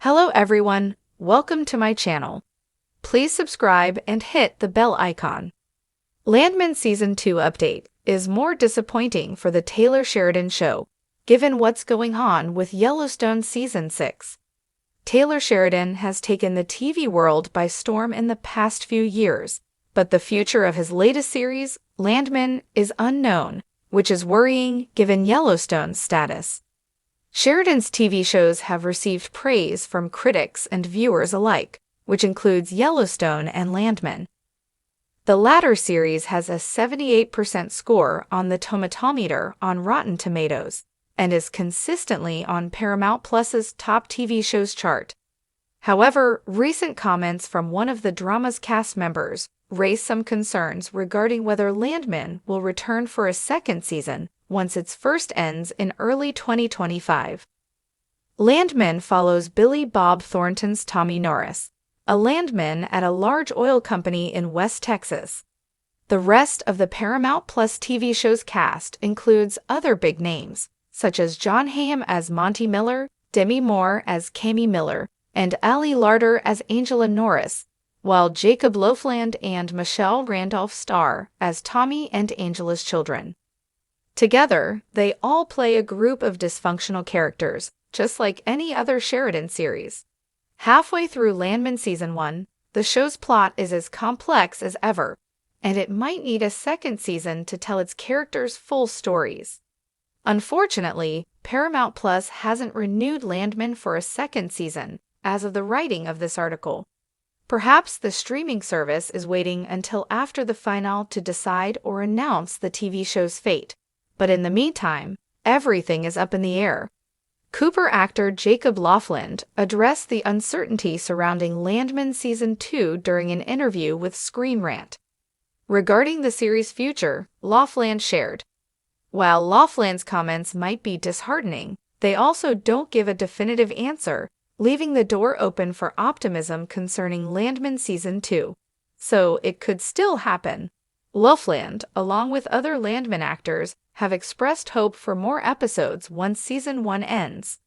Hello everyone, welcome to my channel. Please subscribe and hit the bell icon. Landman Season 2 update is more disappointing for the Taylor Sheridan show, given what's going on with Yellowstone Season 6. Taylor Sheridan has taken the TV world by storm in the past few years, but the future of his latest series, Landman, is unknown, which is worrying given Yellowstone's status. Sheridan's TV shows have received praise from critics and viewers alike, which includes Yellowstone and Landman. The latter series has a 78% score on the tomatometer on Rotten Tomatoes and is consistently on Paramount Plus's top TV shows chart. However, recent comments from one of the drama's cast members raised some concerns regarding whether Landman will return for a second season once its first ends in early 2025. Landman follows Billy Bob Thornton's Tommy Norris, a landman at a large oil company in West Texas. The rest of the Paramount Plus TV show's cast includes other big names, such as John Hamm as Monty Miller, Demi Moore as Cammy Miller, and Ali Larter as Angela Norris, while Jacob Loveland and Michelle Randolph star as Tommy and Angela's children. Together, they all play a group of dysfunctional characters, just like any other Sheridan series. Halfway through Landman Season 1, the show's plot is as complex as ever, and it might need a second season to tell its characters' full stories. Unfortunately, Paramount Plus hasn't renewed Landman for a second season as of the writing of this article. Perhaps the streaming service is waiting until after the finale to decide or announce the TV show's fate. But in the meantime, everything is up in the air. Cooper actor Jacob Loveland addressed the uncertainty surrounding Landman Season 2 during an interview with Screen Rant. Regarding the series' future, Loveland shared, "While Loveland's comments might be disheartening, they also don't give a definitive answer, leaving the door open for optimism concerning Landman Season 2. So it could still happen." Loveland, along with other Landman actors, have expressed hope for more episodes once Season 1 ends.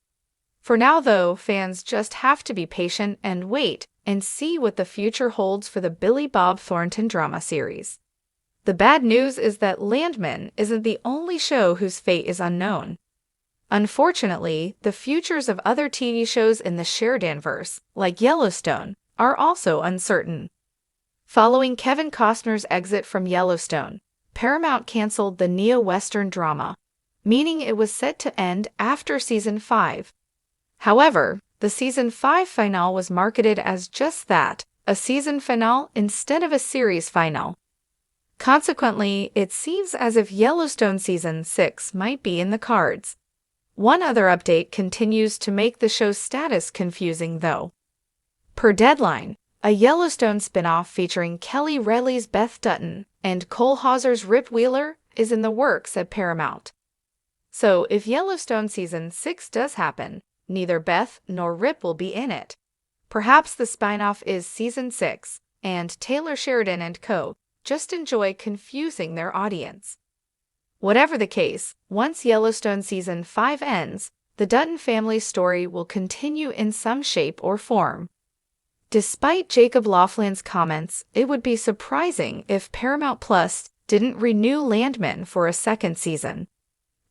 For now, though, fans just have to be patient and wait and see what the future holds for the Billy Bob Thornton drama series. The bad news is that Landman isn't the only show whose fate is unknown. Unfortunately, the futures of other TV shows in the Sheridanverse, like Yellowstone, are also uncertain. Following Kevin Costner's exit from Yellowstone, Paramount canceled the neo-Western drama, meaning it was set to end after Season 5. However, the Season 5 finale was marketed as just that, a season finale instead of a series finale. Consequently, it seems as if Yellowstone Season 6 might be in the cards. One other update continues to make the show's status confusing, though. Per Deadline, a Yellowstone spin-off featuring Kelly Reilly's Beth Dutton and Cole Hauser's Rip Wheeler is in the works at Paramount. So if Yellowstone Season 6 does happen, neither Beth nor Rip will be in it. Perhaps the spin-off is Season 6, and Taylor Sheridan and co. just enjoy confusing their audience. Whatever the case, once Yellowstone Season 5 ends, the Dutton family's story will continue in some shape or form. Despite Jacob Loveland's comments, it would be surprising if Paramount Plus didn't renew Landman for a second season.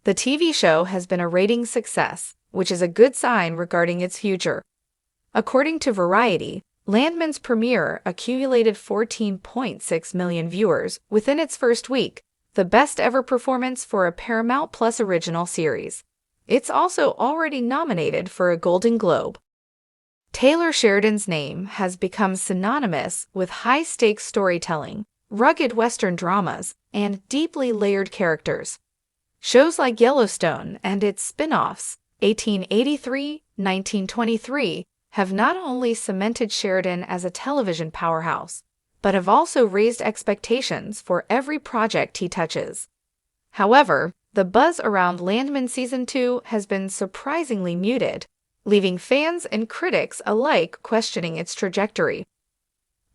The TV show has been a ratings success, which is a good sign regarding its future. According to Variety, Landman's premiere accumulated 14.6 million viewers within its first week, the best ever performance for a Paramount Plus original series. It's also already nominated for a Golden Globe. Taylor Sheridan's name has become synonymous with high-stakes storytelling, rugged Western dramas, and deeply layered characters. Shows like Yellowstone and its spin-offs, 1883, 1923, have not only cemented Sheridan as a television powerhouse, but have also raised expectations for every project he touches. However, the buzz around Landman Season 2 has been surprisingly muted, leaving fans and critics alike questioning its trajectory.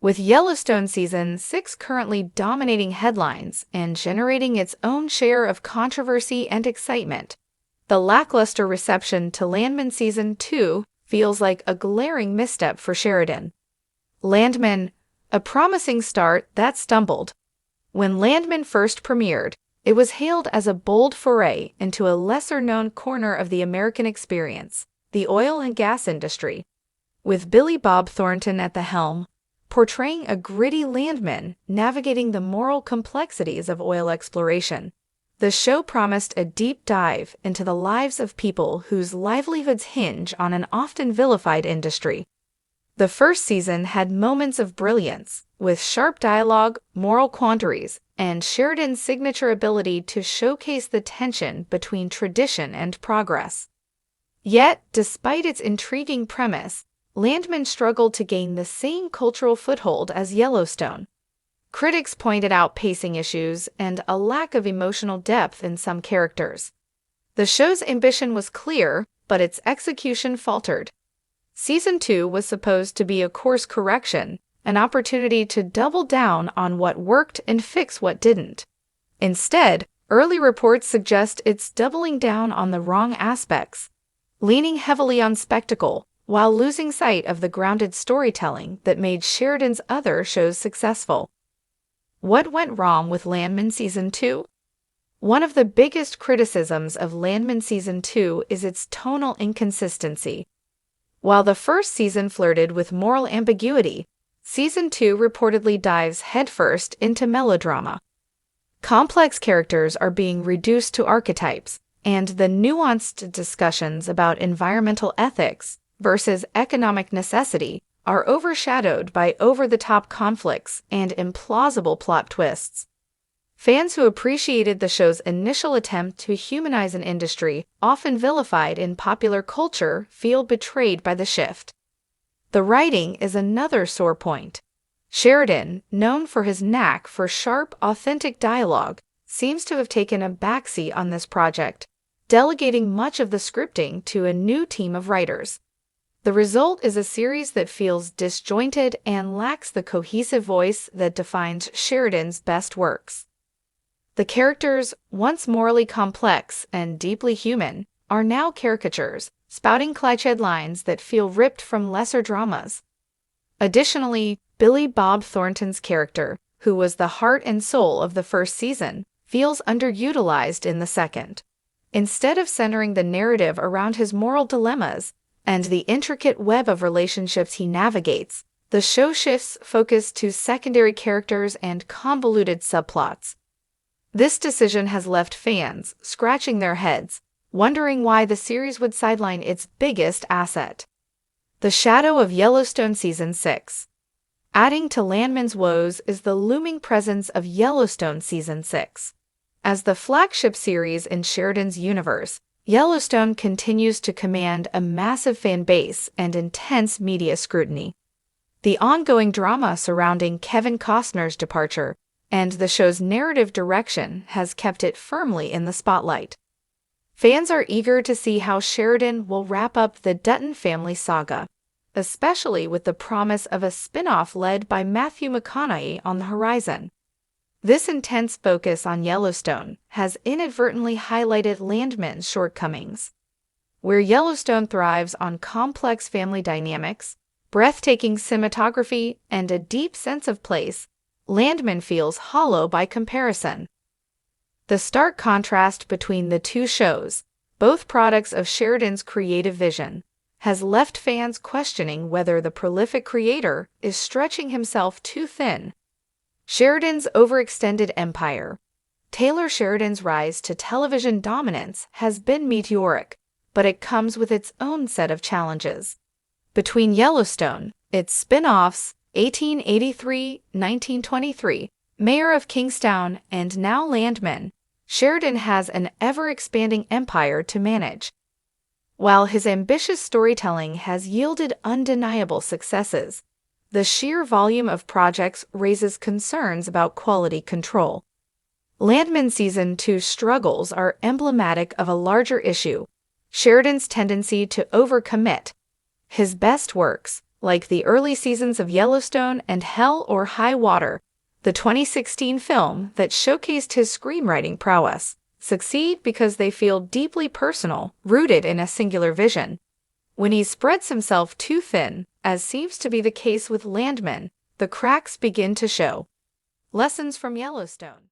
With Yellowstone Season 6 currently dominating headlines and generating its own share of controversy and excitement, the lackluster reception to Landman Season 2 feels like a glaring misstep for Sheridan. Landman, a promising start that stumbled. When Landman first premiered, it was hailed as a bold foray into a lesser-known corner of the American experience, the oil and gas industry. With Billy Bob Thornton at the helm, portraying a gritty landman navigating the moral complexities of oil exploration, the show promised a deep dive into the lives of people whose livelihoods hinge on an often vilified industry. The first season had moments of brilliance, with sharp dialogue, moral quandaries, and Sheridan's signature ability to showcase the tension between tradition and progress. Yet, despite its intriguing premise, Landman struggled to gain the same cultural foothold as Yellowstone. Critics pointed out pacing issues and a lack of emotional depth in some characters. The show's ambition was clear, but its execution faltered. Season 2 was supposed to be a course correction, an opportunity to double down on what worked and fix what didn't. Instead, early reports suggest it's doubling down on the wrong aspects, leaning heavily on spectacle, while losing sight of the grounded storytelling that made Sheridan's other shows successful. What went wrong with Landman Season 2? One of the biggest criticisms of Landman Season 2 is its tonal inconsistency. While the first season flirted with moral ambiguity, Season 2 reportedly dives headfirst into melodrama. Complex characters are being reduced to archetypes, and the nuanced discussions about environmental ethics versus economic necessity are overshadowed by over-the-top conflicts and implausible plot twists. Fans who appreciated the show's initial attempt to humanize an industry often vilified in popular culture feel betrayed by the shift. The writing is another sore point. Sheridan, known for his knack for sharp, authentic dialogue, seems to have taken a backseat on this project, delegating much of the scripting to a new team of writers. The result is a series that feels disjointed and lacks the cohesive voice that defines Sheridan's best works. The characters, once morally complex and deeply human, are now caricatures, spouting cliched lines that feel ripped from lesser dramas. Additionally, Billy Bob Thornton's character, who was the heart and soul of the first season, feels underutilized in the second. Instead of centering the narrative around his moral dilemmas and the intricate web of relationships he navigates, the show shifts focus to secondary characters and convoluted subplots. This decision has left fans scratching their heads, wondering why the series would sideline its biggest asset. The shadow of Yellowstone Season 6. Adding to Landman's woes is the looming presence of Yellowstone Season 6. As the flagship series in Sheridan's universe, Yellowstone continues to command a massive fan base and intense media scrutiny. The ongoing drama surrounding Kevin Costner's departure and the show's narrative direction has kept it firmly in the spotlight. Fans are eager to see how Sheridan will wrap up the Dutton family saga, especially with the promise of a spin-off led by Matthew McConaughey on the horizon. This intense focus on Yellowstone has inadvertently highlighted Landman's shortcomings. Where Yellowstone thrives on complex family dynamics, breathtaking cinematography, and a deep sense of place, Landman feels hollow by comparison. The stark contrast between the two shows, both products of Sheridan's creative vision, has left fans questioning whether the prolific creator is stretching himself too thin. Sheridan's overextended empire. Taylor Sheridan's rise to television dominance has been meteoric, but it comes with its own set of challenges. Between Yellowstone, its spin-offs, 1883, 1923, Mayor of Kingstown, and now Landman, Sheridan has an ever-expanding empire to manage. While his ambitious storytelling has yielded undeniable successes, the sheer volume of projects raises concerns about quality control. Landman Season 2 struggles are emblematic of a larger issue: Sheridan's tendency to overcommit. His best works, like the early seasons of Yellowstone and Hell or High Water, the 2016 film that showcased his screenwriting prowess, succeed because they feel deeply personal, rooted in a singular vision. When he spreads himself too thin, as seems to be the case with Landman, the cracks begin to show. Lessons from Yellowstone.